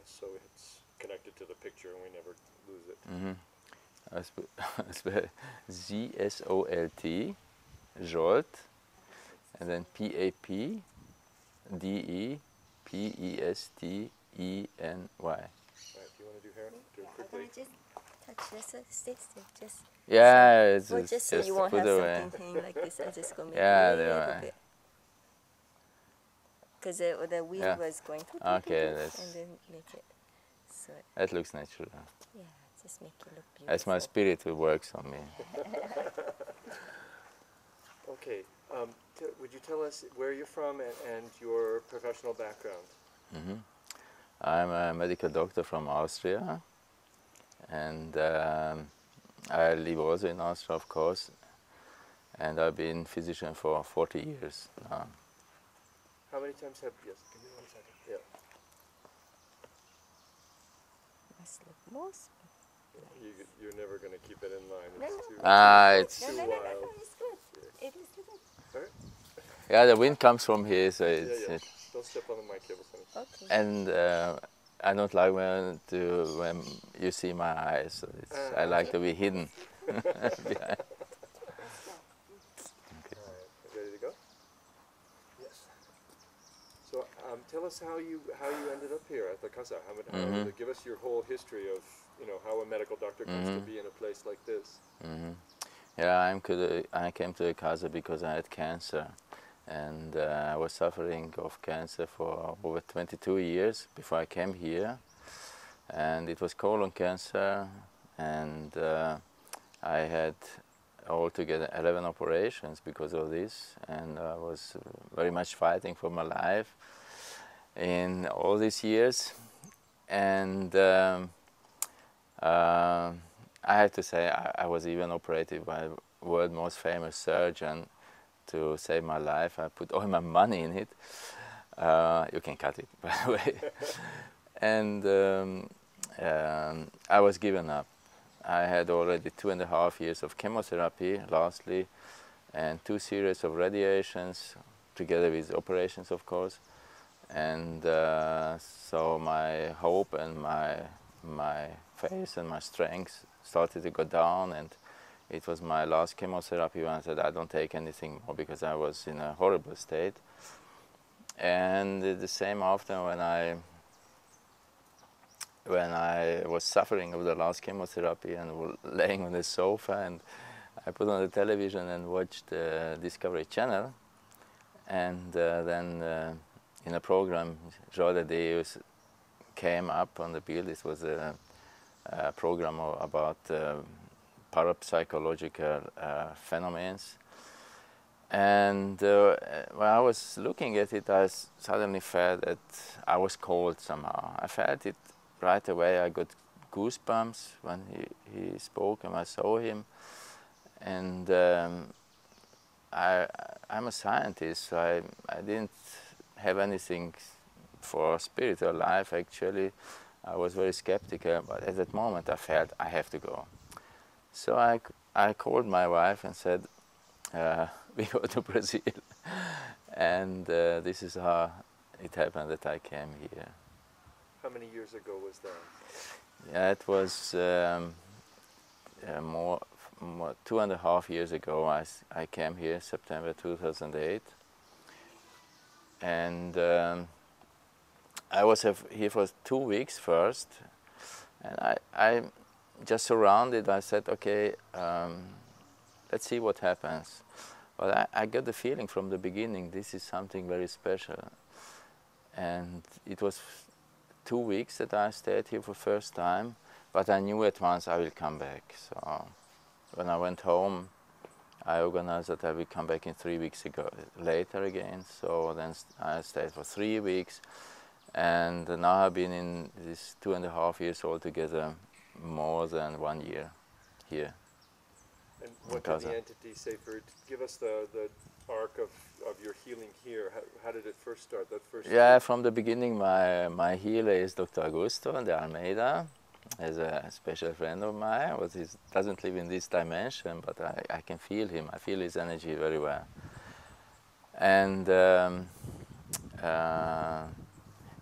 so it's connected to the picture and we never lose it. Z-S-O-L-T, Zsolt, and then P-A-P-D-E-P-E-S-T-E-N-Y. Right, do you want to do hair? Do it quickly? Just touch this, stay still, just. Yeah, So, it's just so you won't put have away. something hanging like this. I just gonna make Yeah, a little right. bit. Because the wheel was going through. Okay, and that's, then make it. So that looks natural. yeah, just make it look beautiful. That's my spirit who works on me. Okay, would you tell us where you're from and your professional background? I'm a medical doctor from Austria, and I live also in Austria, of course, and I've been physician for 40 years now. How many times have, yes, give me 1 second. Yeah. Must look most. You're never going to keep it in line. No, It's no. too, It's too No, wild. it's good. It is good. All right. yeah, the wind comes from here, so Yeah, it's yeah. Don't step on the mic, cables. Okay. and I don't like when you see my eyes. So I like to be hidden behind. Ready to go? Yes. So tell us how you ended up here at the Casa. Give us your whole history of how a medical doctor comes to be in a place like this. Yeah, I came to the Casa because I had cancer, and I was suffering of cancer for over 22 years before I came here, and it was colon cancer, and I had altogether 11 operations because of this, and I was very much fighting for my life in all these years, and I have to say I was even operated by the world's most famous surgeon to save my life. I put all my money in it. You can cut it, by the way. And I was given up. I had already 2.5 years of chemotherapy, lastly, and 2 series of radiations, together with operations, of course. And so my hope and my faith and my strength started to go down, and it was my last chemotherapy when I said I don't take anything more because I was in a horrible state. And the same after when I was suffering of the last chemotherapy and laying on the sofa, and I put on the television and watched the Discovery Channel, and then in a program, Zsolt Deus came up on the bill. This was a program about parapsychological phenomena. And when I was looking at it, I suddenly felt that I was cold somehow. I felt it right away. I got goosebumps when he spoke and I saw him. And I'm a scientist, so I didn't have anything for spiritual life, actually. I was very skeptical, but at that moment I felt I have to go. So I called my wife and said, we go to Brazil. And this is how it happened that I came here. How many years ago was that? Yeah, it was more 2.5 years ago. I came here September 2008. And I was here for 2 weeks first, and I just surrounded. I said, okay, let's see what happens. But I got the feeling from the beginning this is something very special. And it was 2 weeks that I stayed here for the first time, but I knew at once I will come back. So when I went home, I organized that I will come back in 3 weeks later again. So then I stayed for 3 weeks. And now I've been in this 2.5 years altogether, more than 1 year here. And what did the entity say for it? Give us the arc of your healing here. How did it first start? Yeah, from the beginning, my healer is Dr. Augusto de Almeida, as a special friend of mine. He doesn't live in this dimension, but I can feel him. I feel his energy very well. And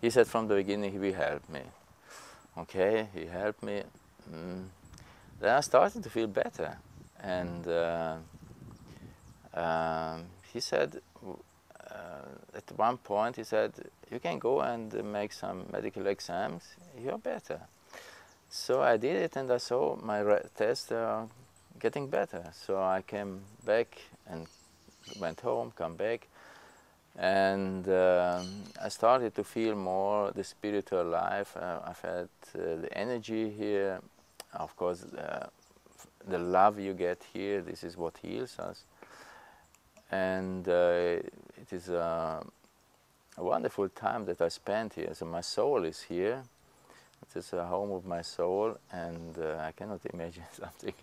he said from the beginning he will help me. Okay, he helped me. Then I started to feel better, and he said, at one point he said, you can go and make some medical exams, you're better. So I did it, and I saw my tests getting better. So I came back and went home, come back, and I started to feel more the spiritual life. I felt the energy here. Of course, the love you get here, this is what heals us. And it is a wonderful time that I spent here. So my soul is here. It is a home of my soul, and I cannot imagine something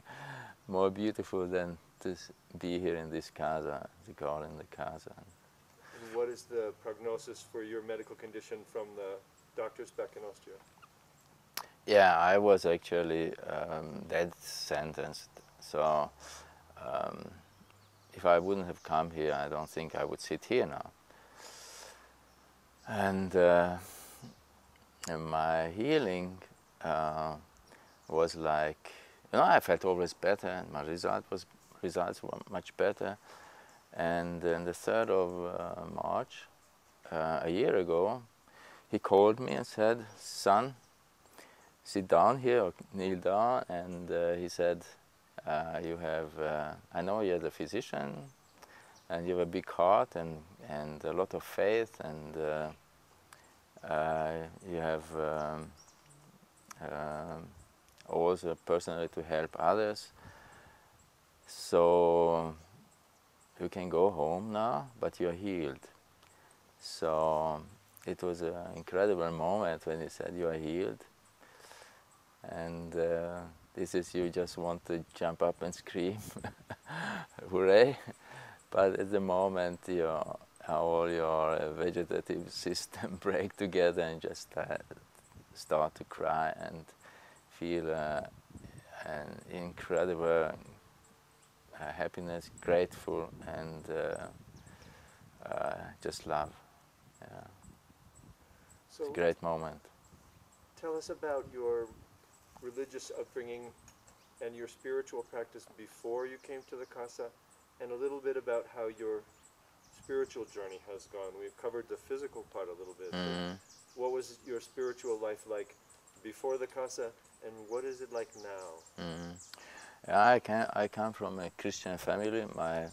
more beautiful than to be here in this casa, the garden, the casa. And what is the prognosis for your medical condition from the doctors back in Austria? Yeah, I was actually dead sentenced. So if I wouldn't have come here, I don't think I would sit here now. And my healing was like, I felt always better, and my results were much better. And on the 3rd of March, a year ago, he called me and said, son, sit down here or kneel down. And he said, you have, I know you're the physician, and you have a big heart and a lot of faith, and you have also personally to help others. So you can go home now, but you're healed. So it was an incredible moment when he said you are healed. And this is, you just want to jump up and scream, hooray. But at the moment, all your vegetative system break together and just start to cry and feel an incredible happiness, grateful, and just love. Yeah. So it's a great moment. tell us about your religious upbringing and your spiritual practice before you came to the casa, and a little bit about how your spiritual journey has gone. We've covered the physical part a little bit. But what was your spiritual life like before the casa, and what is it like now? Yeah, I come from a Christian family. My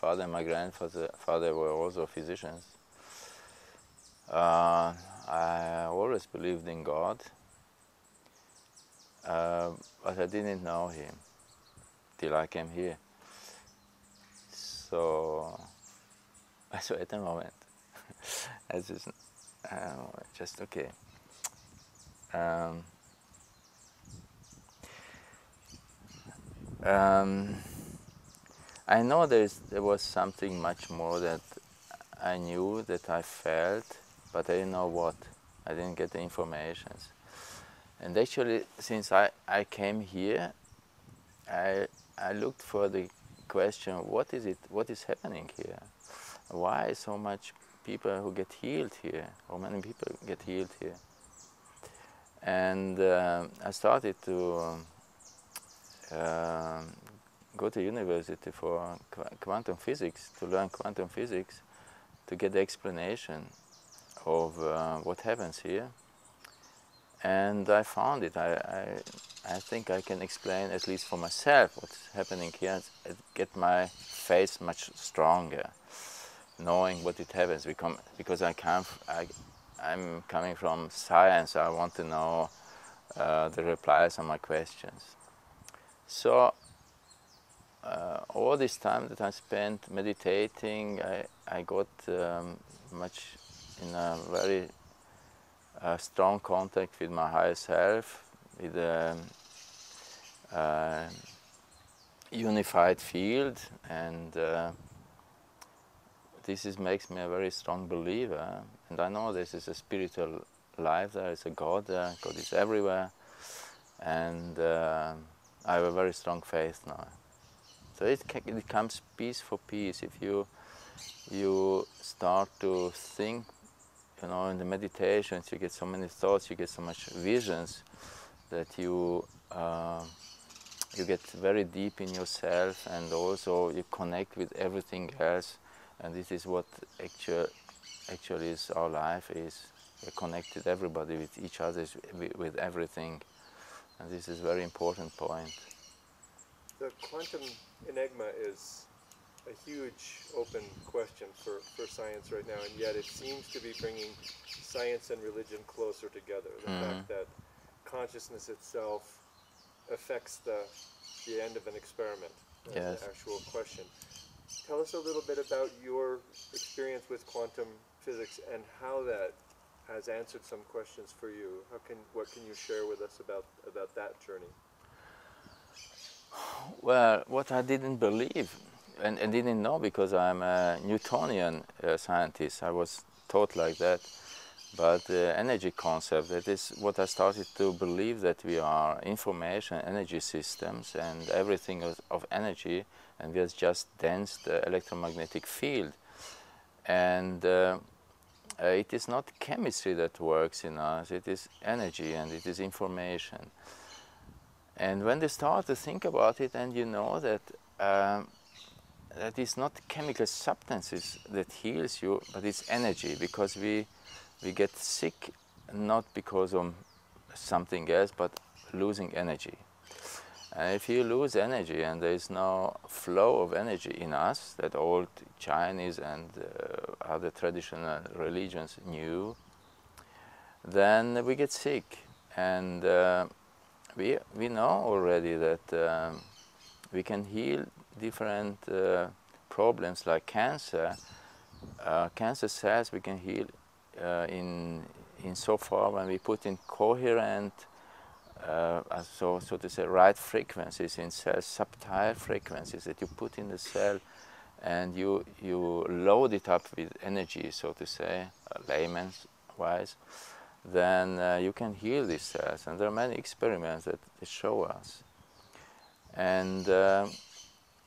father and my grandfather were also physicians. I always believed in God, but I didn't know Him till I came here. So at the moment, I just okay. I know there was something much more that I knew, that I felt, but I didn't know what. I didn't get the information. And actually, since I came here, I looked for the question, what is happening here? Why so much people who get healed here? How many people get healed here? And I started to go to university for quantum physics, to learn quantum physics, to get the explanation of what happens here. And I found it. I think I can explain, at least for myself, what's happening here, and get my faith much stronger, knowing what it happens. Because I'm coming from science, I want to know the replies on my questions. So all this time that I spent meditating, I got much in a very strong contact with my higher self, with a unified field, and this makes me a very strong believer. And I know this is a spiritual life, there is a God there, God is everywhere, and I have a very strong faith now. So it comes piece for piece. If you start to think you know, in the meditations, you get so many thoughts, you get so much visions that you get very deep in yourself, and also you connect with everything else. And this is what actually is our life is. We're connected, everybody, with each other, with everything. And this is a very important point. The quantum enigma is a huge open question for science right now, and yet it seems to be bringing science and religion closer together. The fact that consciousness itself affects the end of an experiment, Yes. the actual question. Tell us a little bit about your experience with quantum physics and how that has answered some questions for you. What can you share with us about that journey? Well, what I didn't believe and didn't know, because I'm a Newtonian scientist, I was taught like that, but the energy concept, that is what I started to believe, that we are information energy systems, and everything of energy, and we are just dense electromagnetic field. And it is not chemistry that works in us, it is energy and it is information. And when they start to think about it, and you know that that is not chemical substances that heals you, but it's energy, because we get sick not because of something else, but losing energy. And if you lose energy and there is no flow of energy in us, that old Chinese and other traditional religions knew, then we get sick. And we know already that we can heal different problems like cancer. Cancer cells we can heal in so far when we put in coherent, so to say, right frequencies in cells, subtle frequencies that you put in the cell, and you load it up with energy, so to say, layman's wise, then you can heal these cells. And there are many experiments that show us. And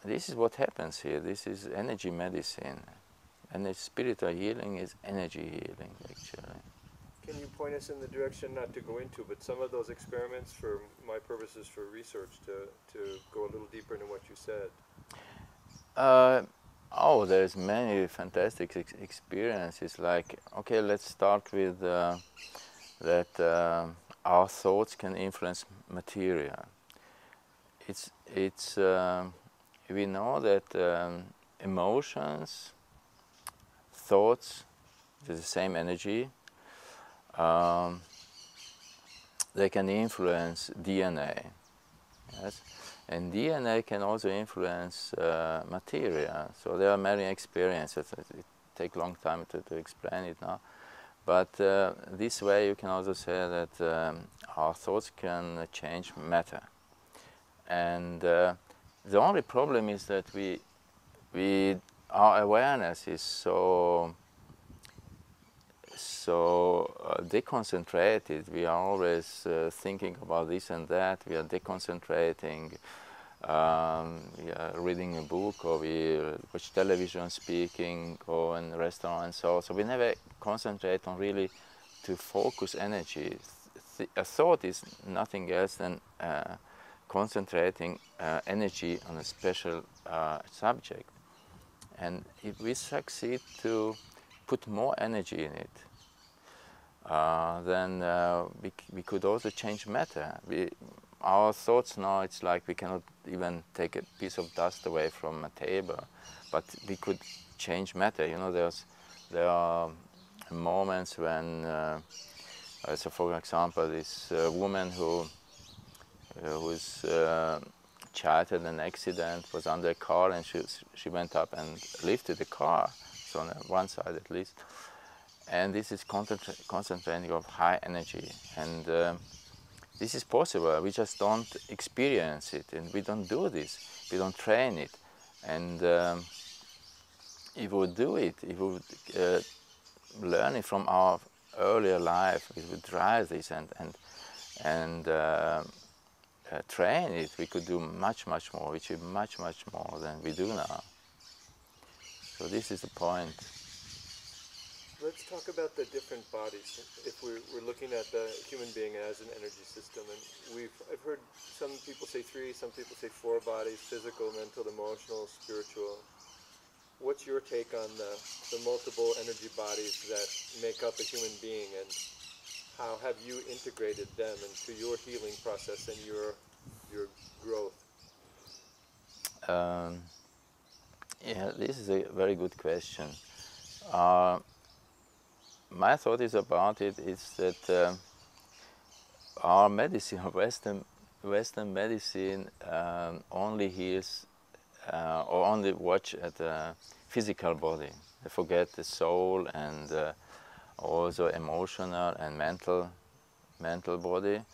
this is what happens here. This is energy medicine. And the spiritual healing is energy healing, actually. Can you point us in the direction, not to go into, but some of those experiments for my purposes for research, to go a little deeper into what you said? There's many fantastic experiences. Like, okay, let's start with that our thoughts can influence material. We know that emotions, thoughts, they're the same energy. They can influence DNA, yes, and DNA can also influence material. So there are many experiences. It takes a long time to explain it now, but this way you can also say that our thoughts can change matter. And the only problem is that our awareness is so deconcentrated. We are always thinking about this and that. We are deconcentrating. We are reading a book, or we watch television, speaking, go in a restaurant, so we never concentrate on really to focus energy. A thought is nothing else than concentrating energy on a special subject. And if we succeed to put more energy in it, then we could also change matter. Our thoughts now, it's like we cannot even take a piece of dust away from a table, but we could change matter. You know, there are moments when, so for example, this woman whose child had an accident, was under a car, and she went up and lifted the car, so on one side at least. And this is concentrating of high energy, and this is possible. We just don't experience it, and we don't do this. We don't train it. And if we would do it, if we would learn it from our earlier life, we would drive this and train it, we could do much more, which is much more than we do now. So this is the point. Let's talk about the different bodies. If we're looking at the human being as an energy system, and I've heard some people say 3, some people say 4 bodies: physical, mental, emotional, spiritual. What's your take on the multiple energy bodies that make up a human being, and how have you integrated them into your healing process and your growth? Yeah, this is a very good question. My thought is about it is that our medicine, Western medicine, only heals or only watch at the physical body. They forget the soul and also emotional and mental body.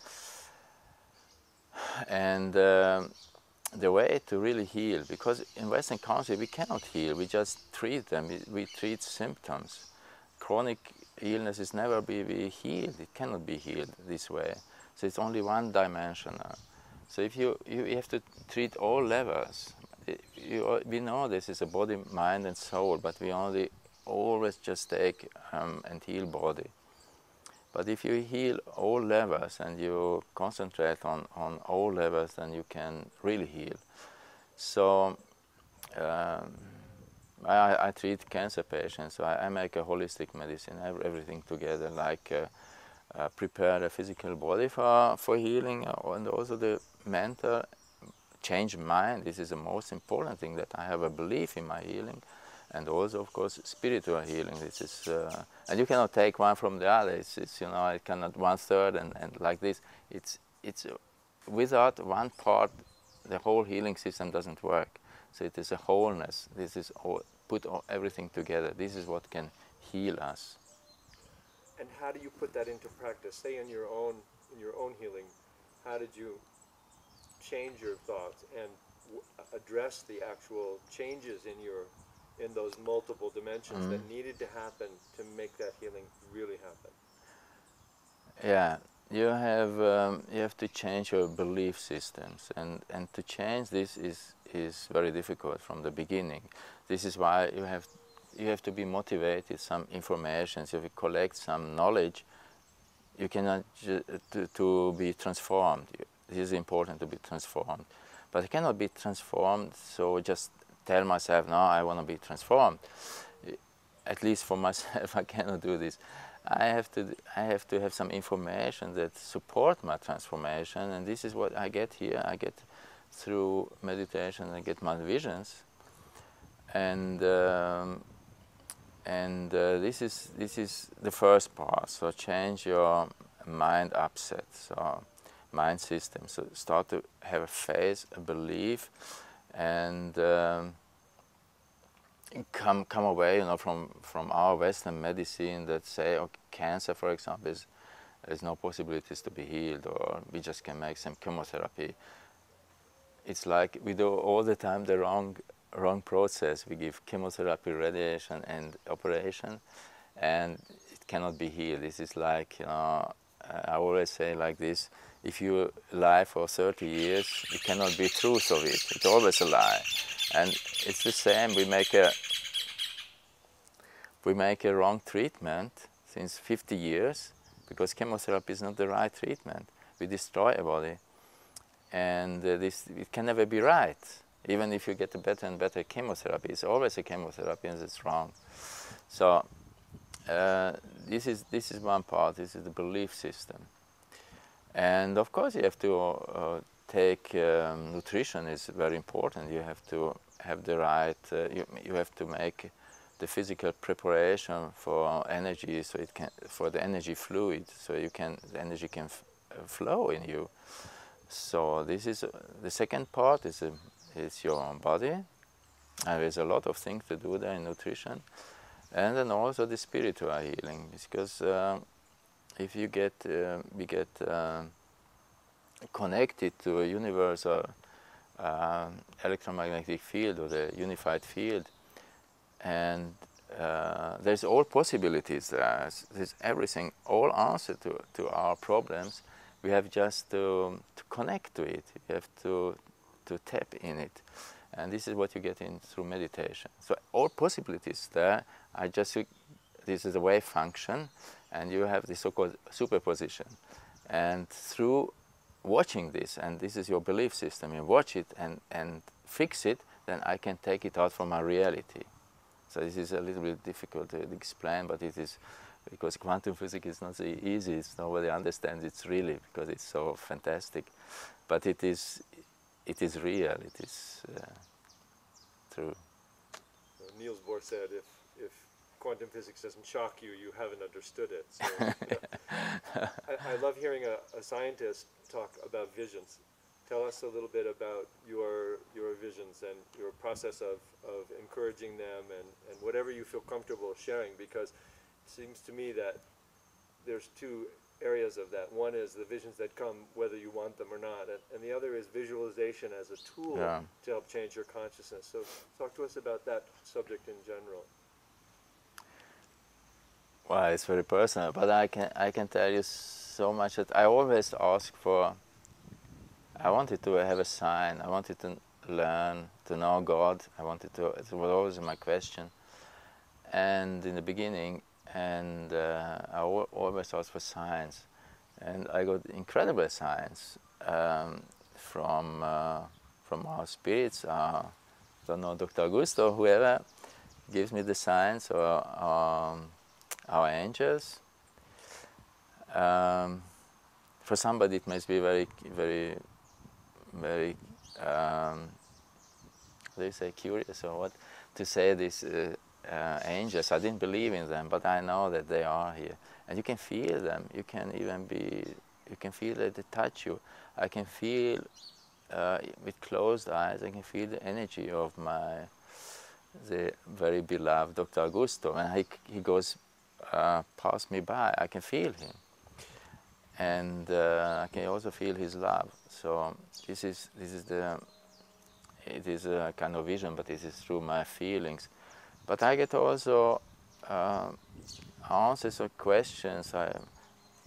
And the way to really heal, because in Western country we cannot heal, we just treat them, we treat symptoms. Chronic illness is never be healed, it cannot be healed this way. So it's only one-dimensional. So if you have to treat all levels. We know this is a body, mind and soul, but we only always just take and heal body. But if you heal all levels and you concentrate on all levels, then you can really heal. So I treat cancer patients, so I make a holistic medicine, everything together, like prepare the physical body for healing, and also the mental, change mind. This is the most important thing, that I have a belief in my healing, and also of course spiritual healing. This is and you cannot take one from the other. It's you know, it cannot 1/3 and like this. It's without one part the whole healing system doesn't work. So it is a wholeness. This is put everything together. This is what can heal us. And how do you put that into practice? Say in your own healing, how did you change your thoughts and address the actual changes in those multiple dimensions that needed to happen to make that healing really happen? Yeah, you have to change your belief systems, and to change this is very difficult from the beginning. This is why you have to be motivated, some information. So if you collect some knowledge, you cannot to be transformed. It is important to be transformed, but I cannot be transformed. So just tell myself, no, I want to be transformed. At least for myself, I cannot do this. I have to have some information that support my transformation, and this is what I get here. I get through meditation. I get my visions, and this is the first part. So change your mind upset, so mind system. So start to have a faith, a belief, and come away, you know, from our Western medicine that say, okay, cancer, for example, there's no possibilities to be healed, or we just can make some chemotherapy. It's like we do all the time the wrong process. We give chemotherapy, radiation, and operation, and it cannot be healed. This is like, you know, I always say like this: if you lie for 30 years, it cannot be truth of it. It's always a lie. And it's the same. We make a wrong treatment since 50 years because chemotherapy is not the right treatment. We destroy a body, and it can never be right. Even if you get a better and better chemotherapy, it's always a chemotherapy, and it's wrong. So this is one part. This is the belief system, and of course you have to take nutrition is very important. You have to have the right. You have to make the physical preparation for energy, so it can for the energy fluid, so the energy can flow in you. So this is the second part. Is your body. There's a lot of things to do there in nutrition, and then also the spiritual healing, because if you we get connected to a universal electromagnetic field, or the unified field, and there's all possibilities there. There's everything, all answer to our problems. We have just to connect to it. We have to tap in it, and this is what you get in through meditation. So all possibilities there. I just this is a wave function, and you have the so-called superposition. And through watching this, and this is your belief system, you watch it and fix it, then I can take it out from my reality. So this is a little bit difficult to explain, but it is, because quantum physics is not so easy, nobody understands it really, because it's so fantastic. But it is real, it is true. Niels Bohr said, if quantum physics doesn't shock you, you haven't understood it. So, I love hearing a scientist talk about visions. Tell us a little bit about your visions and your process of encouraging them and whatever you feel comfortable sharing, because it seems to me that there's two areas of that. One is the visions that come whether you want them or not, and the other is visualization as a tool to help change your consciousness. So talk to us about that subject in general. Well, it's very personal, but I can tell you so much that I always ask for. I wanted to have a sign. I wanted to learn to know God. I wanted to. It was always my question, and in the beginning, and I always asked for signs, and I got incredible signs from our spirits. I don't know, Dr. Augusto, whoever gives me the signs, or our angels. For somebody it must be very, very, very, they say curious or what, to say these angels. I didn't believe in them, but I know that they are here. And you can feel them. You can even you can feel that they touch you. I can feel, with closed eyes, I can feel the energy of the very beloved Dr. Augusto. And he goes past me by, I can feel him. And I can also feel his love. So it is a kind of vision, but it is through my feelings. But I get also answers or questions.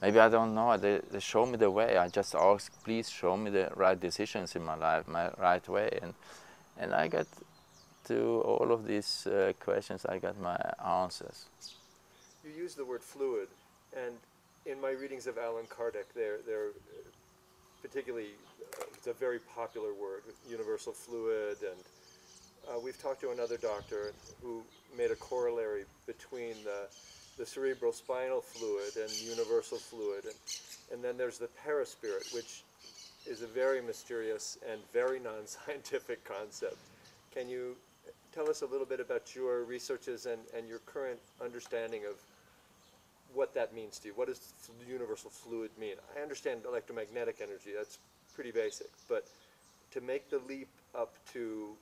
Maybe I don't know. They show me the way. I just ask, please show me the right decisions in my life, my right way, and I get to all of these questions. I got my answers. You use the word fluid, and in my readings of Allan Kardec, they're particularly, it's a very popular word, universal fluid, and we've talked to another doctor who made a corollary between the cerebral spinal fluid and universal fluid, and then there's the paraspirit, which is a very mysterious and very non-scientific concept. Can you tell us a little bit about your researches and your current understanding of what that means to you? What does universal fluid mean? I understand electromagnetic energy, that's pretty basic, but to make the leap up to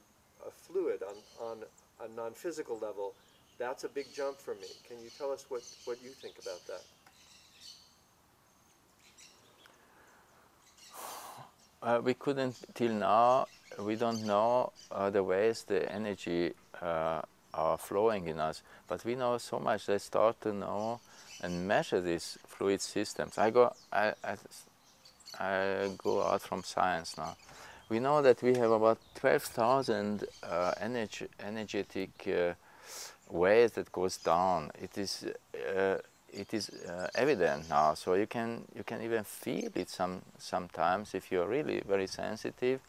a fluid on a non-physical level, that's a big jump for me. Can you tell us what you think about that? We couldn't, till now, we don't know the ways the energy are flowing in us, but we know so much. They start to know and measure these fluid systems. I go out from science now. We know that we have about 12,000 energetic ways that goes down. It is evident now, so you can even feel it sometimes if you're really very sensitive.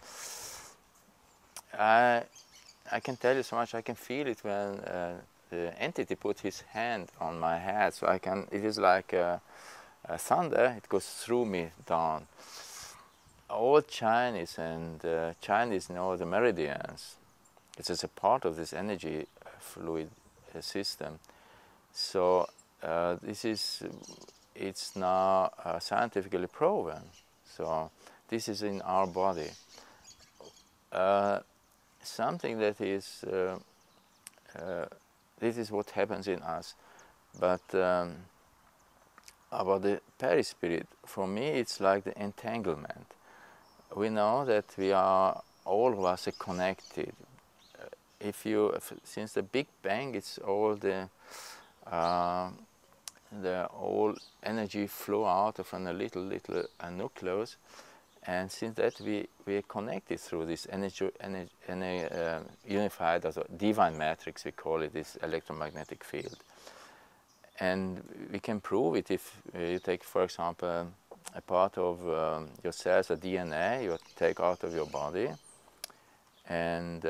I can tell you so much. I can feel it when the entity put his hand on my head, so it is like a thunder. It goes through me down. All Chinese know the meridians. It's just a part of this energy fluid system. So it's now scientifically proven. So this is in our body. Something that is, this is what happens in us. But about the perispirit, for me it's like the entanglement. We know that all of us are connected. Since the Big Bang, it's all the all energy flow out from a little nucleus, and since that we are connected through this unified, divine matrix, we call it, this electromagnetic field. And we can prove it if you take, for example, a part of your cells, a DNA, you take out of your body, and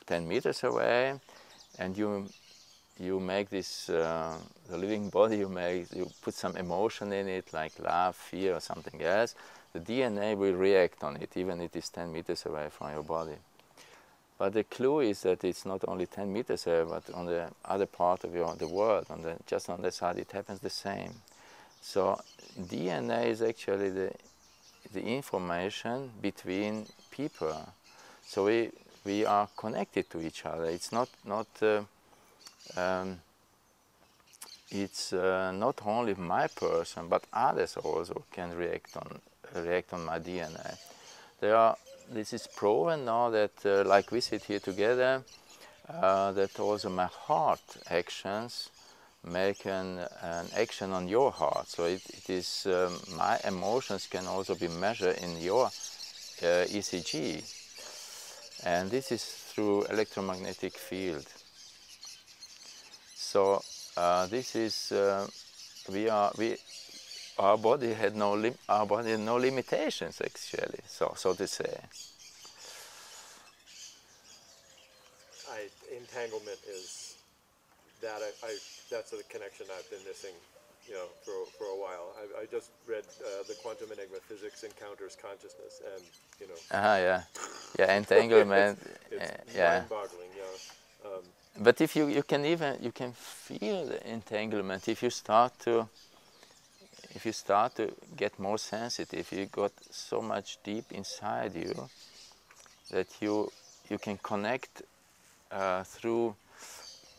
10 meters away, and you make this the living body. You put some emotion in it, like love, fear, or something else. The DNA will react on it, even if it is 10 meters away from your body. But the clue is that it's not only 10 meters away, but on the other part of the world, just on the side, it happens the same. So DNA is actually the information between people. So we are connected to each other. It's not only my person, but others also can react on my DNA. This is proven now that, like we sit here together, that also my heart actions make an action on your heart. So it is my emotions can also be measured in your ECG, and this is through electromagnetic field. So this is our body had no limitations, actually, so to say. Entanglement is that that's a connection I've been missing, for a while. I just read the Quantum Enigma: Physics Encounters Consciousness, and yeah, entanglement. it's Yeah. mind-boggling, But if you can feel the entanglement if you start to get more sensitive. You got so much deep inside you that you can connect through.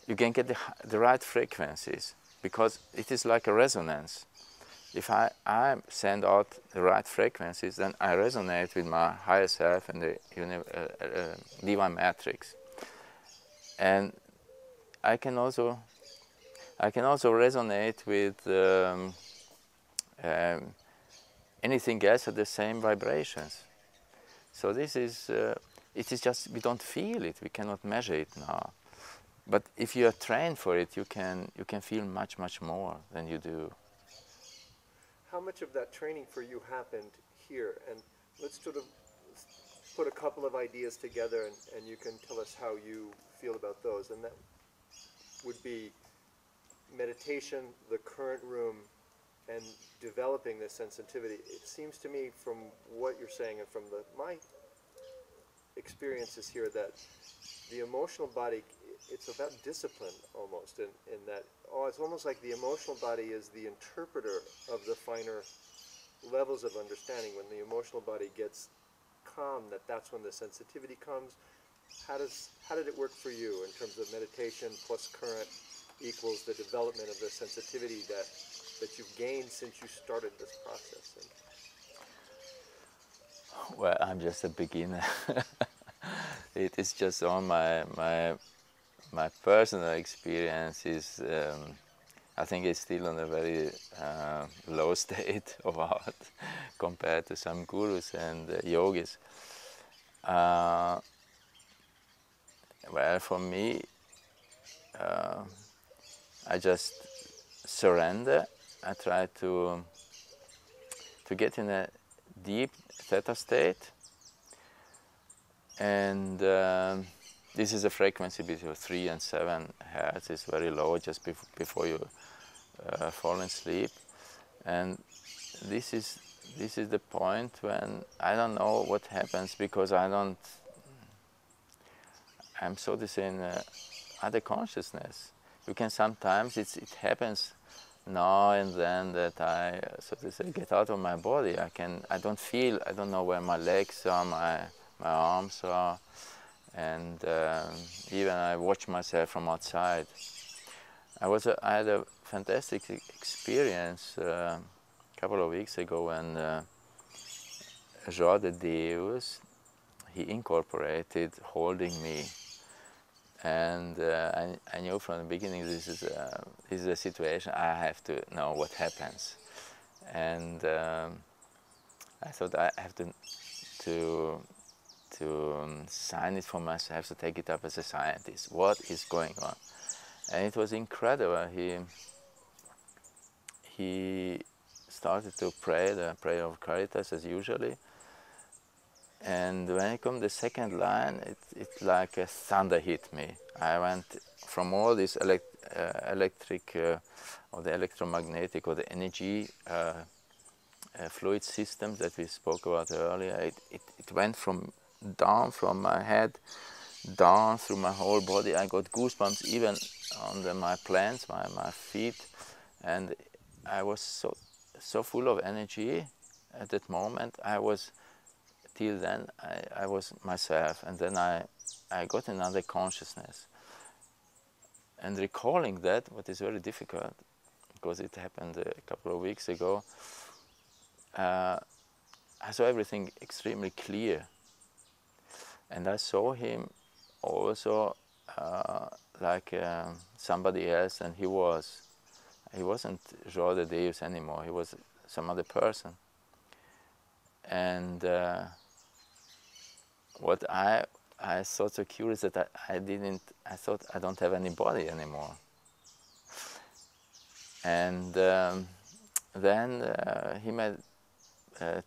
You can get the right frequencies, because it is like a resonance. If I send out the right frequencies, then I resonate with my higher self and the divine matrix. And I can also resonate with anything else at the same vibrations. So this is it is just we don't feel it, we cannot measure it now. But if you are trained for it, you can feel much more than you do. How much of that training for you happened here? And let's sort of put a couple of ideas together, and you can tell us how you feel about those. And that would be meditation, the current room, and developing this sensitivity. It seems to me, from what you're saying and from my experiences here, that the emotional body, it's about discipline almost, in that, it's almost like the emotional body is the interpreter of the finer levels of understanding. When the emotional body gets calm, that's when the sensitivity comes. How did it work for you in terms of meditation plus current equals the development of the sensitivity that you've gained since you started this process? Well, I'm just a beginner. It is just on my personal experience is, I think it's still on a very low state of art compared to some gurus and yogis. Well, for me, I just surrender. I try to get in a deep theta state, and this is a frequency between 3 and 7 hertz. It's very low, just before you fall asleep. And this is the point when I don't know what happens, because I'm so to say in other consciousness. You can sometimes, it happens now and then that I, so to say, get out of my body. I don't know where my legs are, my arms are, and even I watch myself from outside. I had a fantastic experience a couple of weeks ago when Zsolt de Deus, he incorporated holding me. And I knew from the beginning this is a situation I have to know what happens, and I thought I have to sign it for myself, to take it up as a scientist. What is going on? And it was incredible. He started to pray the prayer of Caritas as usually. And when it come the second line, it like a thunder hit me. I went from all this electric or the electromagnetic or the energy fluid systems that we spoke about earlier. It went from down from my head down through my whole body. I got goosebumps even on my plants, my feet, and I was so full of energy at that moment. I was till then I was myself, and then I got another consciousness. And recalling that, what is very difficult, because it happened a couple of weeks ago, I saw everything extremely clear. And I saw him also like somebody else, and he wasn't Zsolt de Deus anymore, he was some other person. And what I thought so curious that I thought I don't have any body anymore. And then he made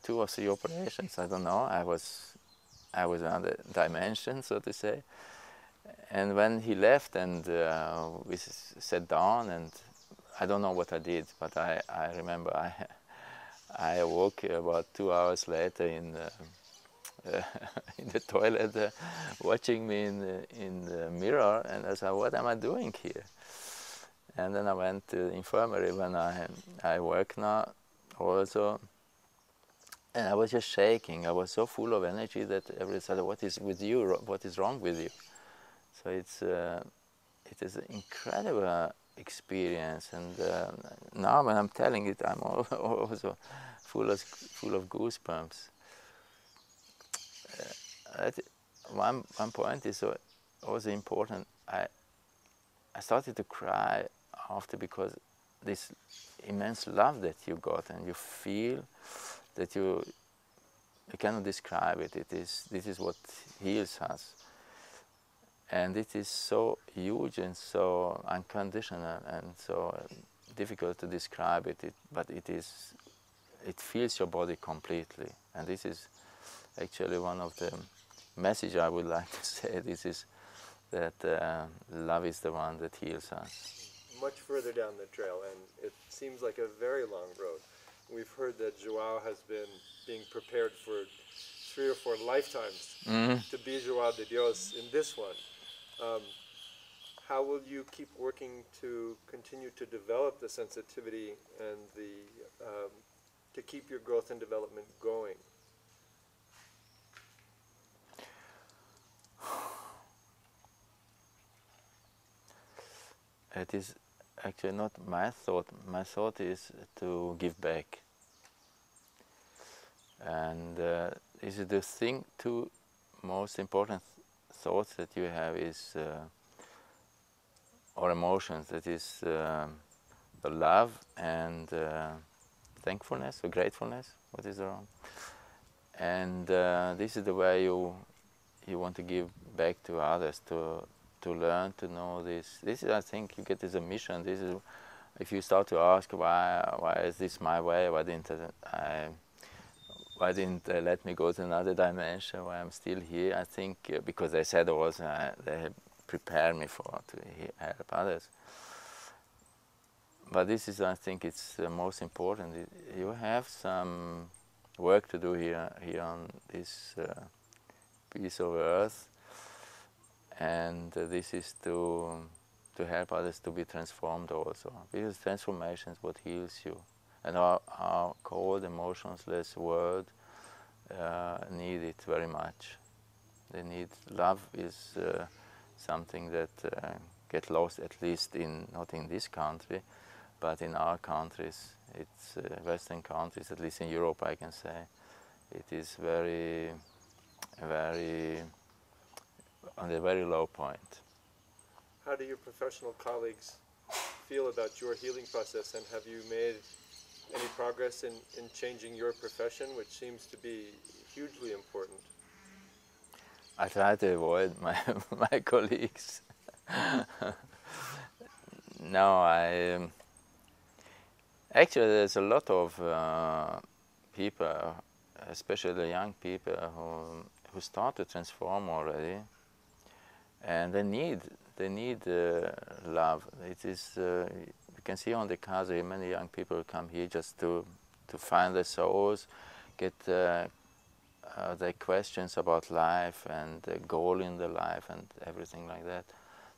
2 or 3 operations, I don't know. I was another dimension, so to say. And when he left and we sat down, and I don't know what I did, but I remember I awoke about 2 hours later in the toilet, watching me in the mirror, and I said, what am I doing here? And then I went to the infirmary when I work now also, and I was just shaking. I was so full of energy that everybody said, what is with you? What is wrong with you? So it is an incredible experience, and now when I'm telling it, I'm also full of goosebumps. One point is also important. I started to cry after, because this immense love that you got, and you feel that you cannot describe it. This is what heals us. And it is so huge and so unconditional and so difficult to describe it, but it fills your body completely. And this is actually one of the messages I would like to say. This is that love is the one that heals us. Much further down the trail, and it seems like a very long road. We've heard that João has been being prepared for 3 or 4 lifetimes to be João de Deus in this one. How will you keep working to continue to develop the sensitivity and to keep your growth and development going? It is actually not my thought. My thought is to give back. And this is the thing, 2 most important thoughts that you have is, or emotions, that is the love and thankfulness or gratefulness, what is wrong? And this is the way you want to give back to others, to learn to know this. This is, I think, you get as a mission. This is, if you start to ask why is this my way? Why didn't they let me go to another dimension? Why I'm still here? I think because they said also they prepare me to help others. But this is, I think, it's the most important. You have some work to do here on this piece of earth. And this is to help others to be transformed also. Because transformation is what heals you. And our cold, emotionless world need it very much. They need love. Is something that get lost, at least not in this country, but in our countries. It's Western countries, at least in Europe, I can say. It is very, very on a very low point. How do your professional colleagues feel about your healing process, and have you made any progress in changing your profession, which seems to be hugely important? I try to avoid my colleagues. No, actually there's a lot of people, especially the young people, who start to transform already, and they need love. It is you can see on the casa many young people come here just to find their souls, get their questions about life and the goal in their life and everything like that.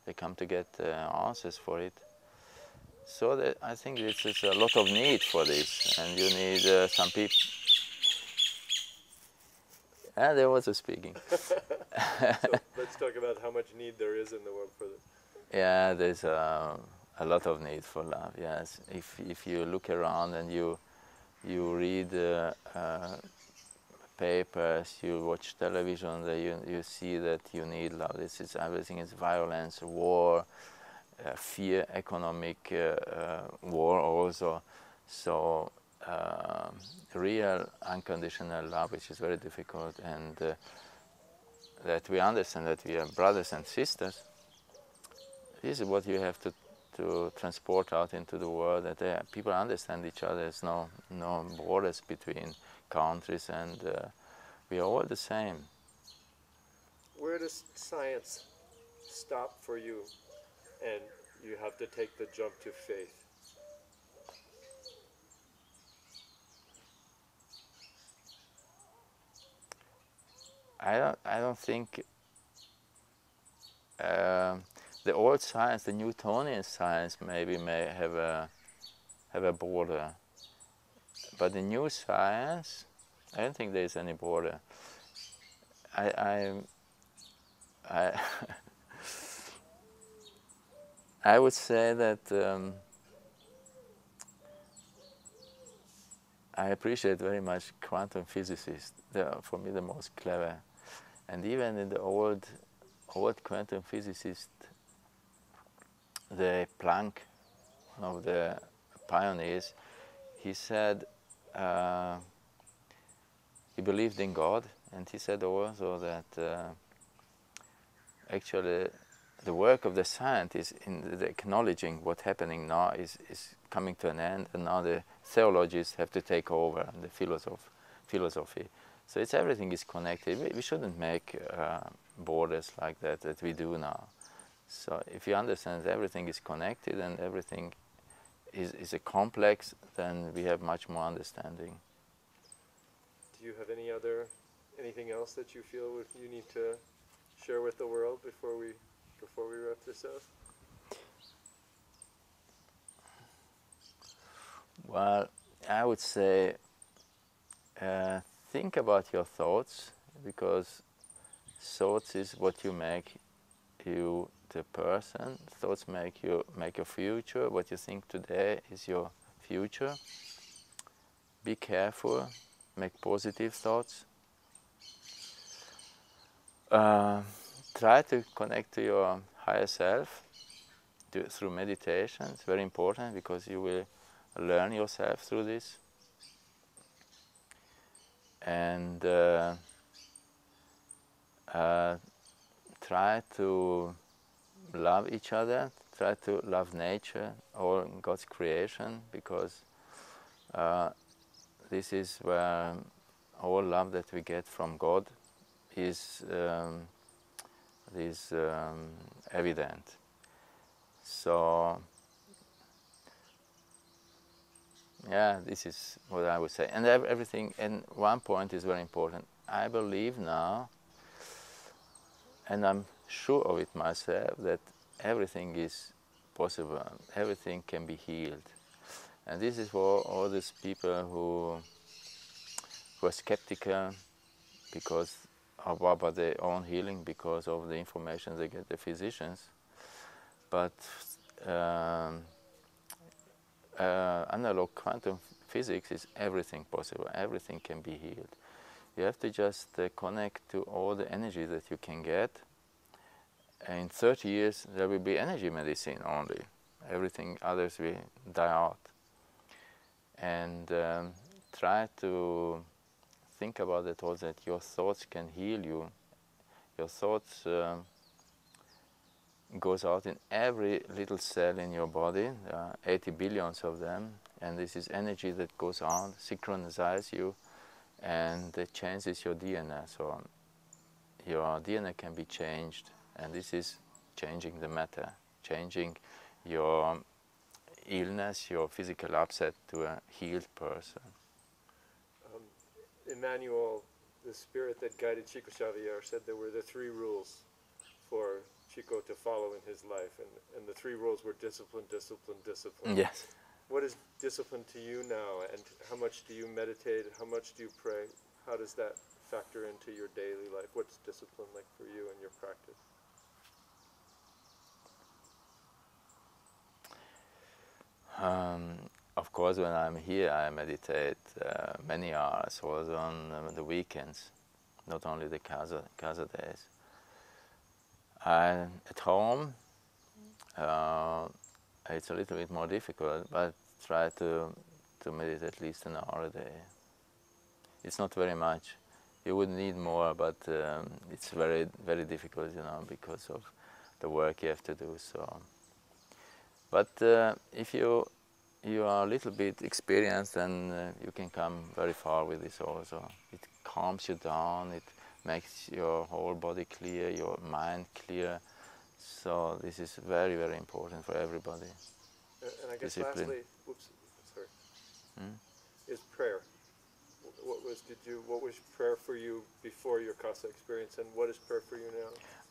They come to get answers for it. So I think it's a lot of need for this, and you need some people. And there was a speaking. So let's talk about how much need there is in the world for this. Yeah, there's a lot of need for love. Yes, if you look around and you read papers, you watch television, you see that you need love. This is everything is violence, war, fear, economic war also. So real unconditional love, which is very difficult, and that we understand that we are brothers and sisters. This is what you have to transport out into the world, that people understand each other. There's no borders between countries, and we are all the same. Where does science stop for you and you have to take the jump to faith? I don't think the old science, the Newtonian science, maybe may have a border, but the new science, I don't think there is any border. I I would say that I appreciate very much quantum physicists. They are, for me, the most clever. And even in the old quantum physicists, the Planck, one of the pioneers, he said he believed in God, and he said also that actually the work of the scientist in the acknowledging what's happening now is coming to an end, and now the theologists have to take over, and the philosophy. So everything is connected. We shouldn't make borders like that we do now. So if you understand that everything is connected and everything is a complex, then we have much more understanding. Do you have anything else that you feel you need to share with the world before we wrap this up? Well, I would say think about your thoughts, because thoughts is what you make you the person. Thoughts make your future. What you think today is your future. Be careful. Make positive thoughts. Try to connect to your higher self through meditation. It's very important, because you will learn yourself through this. And try to love each other, try to love nature, all God's creation, because this is where all love that we get from God is evident. So yeah, this is what I would say. And everything, and one point is very important. I believe now, and I'm sure of it myself, that everything is possible, everything can be healed. And this is for all these people who are skeptical about their own healing, because of the information they get the physicians. But analog quantum physics is everything possible, everything can be healed. You have to just connect to all the energy that you can get. In 30 years there will be energy medicine only. Everything others will die out. And try to think about it also, that your thoughts can heal you. Your thoughts goes out in every little cell in your body. There are 80 billions of them, and this is energy that goes out, synchronizes you, and it changes your DNA. So your DNA can be changed, and this is changing the matter, changing your illness, your physical upset to a healed person. Emmanuel, the spirit that guided Chico Xavier, said there were the 3 rules for Chico to follow in his life, and the 3 rules were discipline, discipline, discipline. Yes. What is discipline to you now, and how much do you meditate, how much do you pray? How does that factor into your daily life? What's discipline like for you in your practice? Of course, when I'm here, I meditate many hours, also on the weekends, not only the casa days. At home, it's a little bit more difficult, but try to meditate at least an hour a day. It's not very much. You would need more, but it's very, very difficult, you know, because of the work you have to do. So, but if you are a little bit experienced, then you can come very far with this also. It calms you down. It makes your whole body clear, your mind clear. So this is very, very important for everybody. And I guess Discipline. lastly, is prayer. What was prayer for you before your casa experience, and what is prayer for you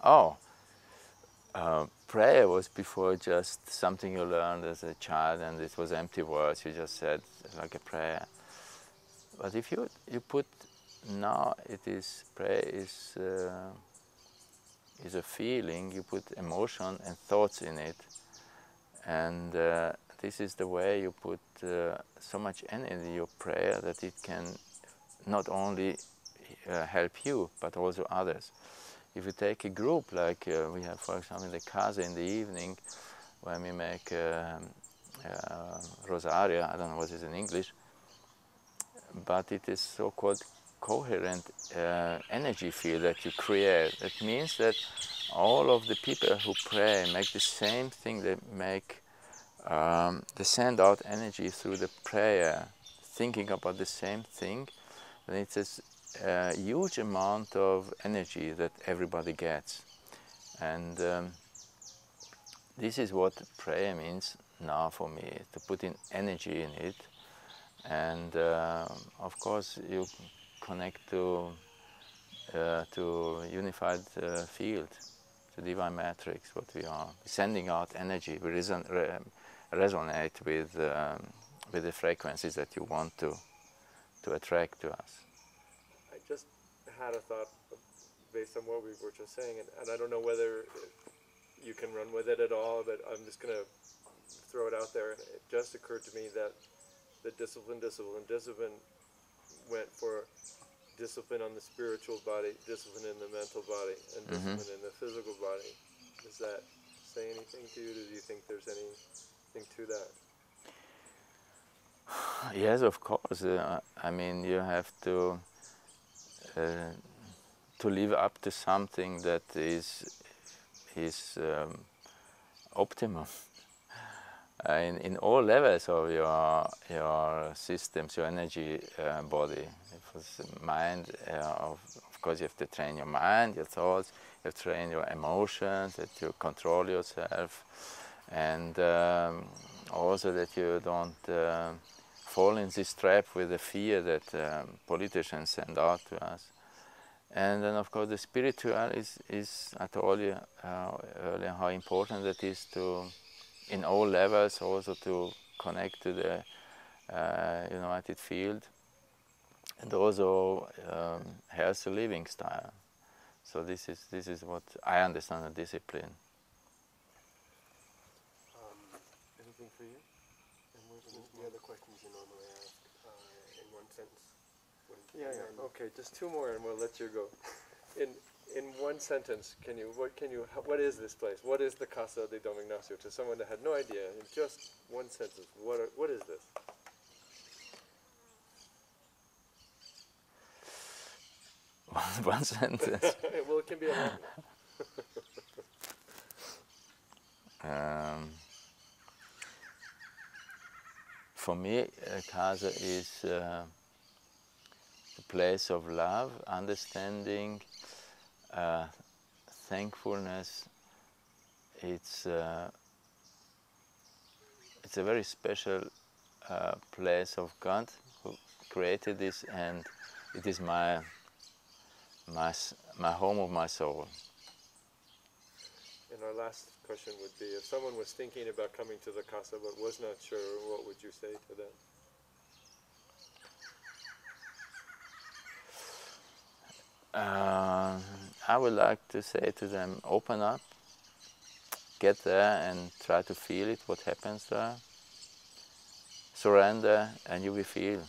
now? Prayer was before just something you learned as a child, and it was empty words. You just said like a prayer. But if you put now, prayer is a feeling. You put emotion and thoughts in it, and this is the way you put so much energy in your prayer that it can not only help you but also others. If you take a group like we have, for example, in the casa in the evening, when we make rosario, I don't know what it is in English, but it is so-called coherent energy field that you create. That means that all of the people who pray make the same thing. They send out energy through the prayer, thinking about the same thing. And it's a huge amount of energy that everybody gets. And this is what prayer means now for me, to put in energy in it. And of course you connect to unified field, the divine matrix, what we are, sending out energy. We resonate with the frequencies that you want to attract to us. I just had a thought based on what we were just saying, and I don't know whether you can run with it at all, but I'm just going to throw it out there. It just occurred to me that the discipline went for discipline on the spiritual body, discipline in the mental body, and discipline in the physical body. Does that say anything to you? Do you think there's anything to that? Yes, of course. I mean, you have to live up to something that is optimum in all levels of your systems, your energy body. If it's mind, of course, you have to train your mind, your thoughts. You have to train your emotions, that you control yourself, and also that you don't fall in this trap with the fear that politicians send out to us. And then, of course, the spiritual is I told you earlier how important that is to, in all levels, also to connect to the united field, and also healthy living style. So this is what I understand a discipline. Anything for you? And what are the other questions you normally ask in one sentence? Yeah. Okay, just 2 more, and we'll let you go. In one sentence, what is this place? What is the Casa de Dom Ignacio? To someone that had no idea, in just one sentence, what is this? One sentence. Well, it can be a long one. For me, casa is a place of love, understanding, thankfulness. It's a very special place of God who created this, and it is my home of my soul. And our last question would be, if someone was thinking about coming to the casa but was not sure, what would you say to them? I would like to say to them, open up, get there and try to feel it, what happens there. Surrender and you will feel.